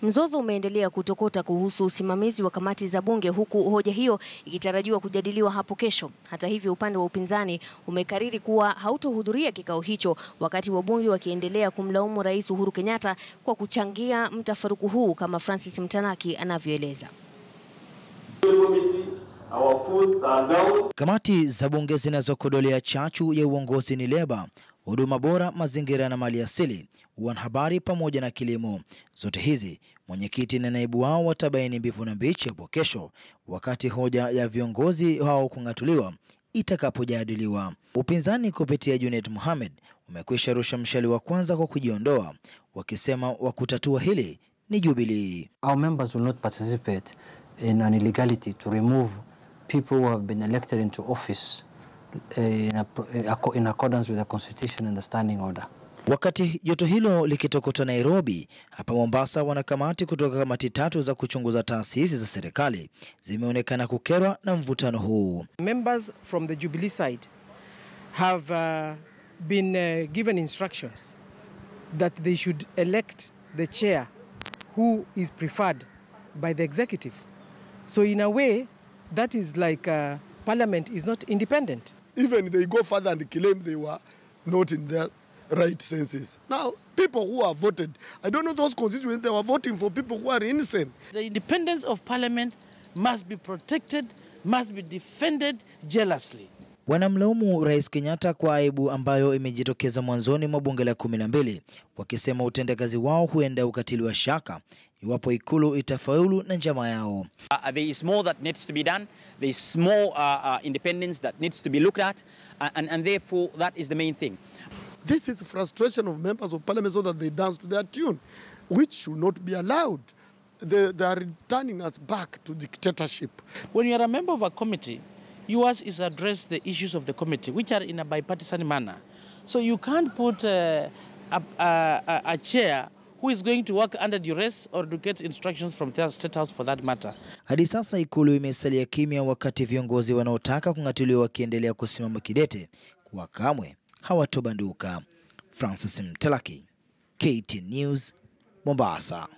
Mzozo umeendelea kutokota kuhusu usimamizi wa kamati za bunge, huku hoja hiyo ikitarajiwa kujadiliwa hapo kesho. Hata hivyo, upande wa upinzani umekariri kuwa hautohudhuria kikao hicho, wakati wabunge wakiendelea kumlaumu Rais Uhuru Kenyatta kwa kuchangia mtafaruku huu, kama Francis Mtanaki anavyoeleza. Kamati za bunge zinazokodolea chachu ya uongozi ni leba, huduma bora, mazingira na mali asili, wanahabari pamoja na kilimo. Zote hizi mwenyekiti na naibu wao watabaini mbivu na mbichi hapo kesho, wakati hoja ya viongozi hao kung'atuliwa itakapojadiliwa. Upinzani kupitia Junet Mohamed umekwisha rusha mshale wa kwanza kwa kujiondoa, wakisema wakutatua hili ni Jubilee. Our members will not participate in an illegality to remove people who have been elected into office in accordance with the constitution and the standing order. Wakati joto hilo likitokota Nairobi, hapa Mombasa wanakamati kutoka kamati tatu za kuchunguza taasisi za serikali zimeonekana kukerwa na mvutano huu. Members from the Jubilee side have been given instructions that they should elect the chair who is preferred by the executive. So in a way, that is like Parliament is not independent. Even they go further and claim they were not in their right senses. Now, people who are voted, I don't know those constituents, they were voting for people who are innocent. The independence of Parliament must be protected, must be defended jealously. Wanamlaumu Rais Kenyatta kwa aibu ambayo imejitokeza mwanzoni mwa bunge la 12, wakisema utendakazi wao huenda ukatiliwa shaka iwapo ikulu itafaulu na njama yao. There is more that needs to be done. There is more independence that needs to be looked at, and therefore that is the main thing. This is frustration of members of Parliament so that they dance to their tune, which should not be allowed. They are returning us back to dictatorship. When you are a member of a committee, yours is address the issues of the committee, which are in a bipartisan manner. So you can't put a chair who is going to work under duress or to get instructions from the State House for that matter. Hadi sasa ikulu imesalia kimya, wakati viongozi wanaotaka kung'atuliwa wakiendelea kusimama kidete kwa kamwe hawatobanduka. Francis Mtalaki, KTN News, Mombasa.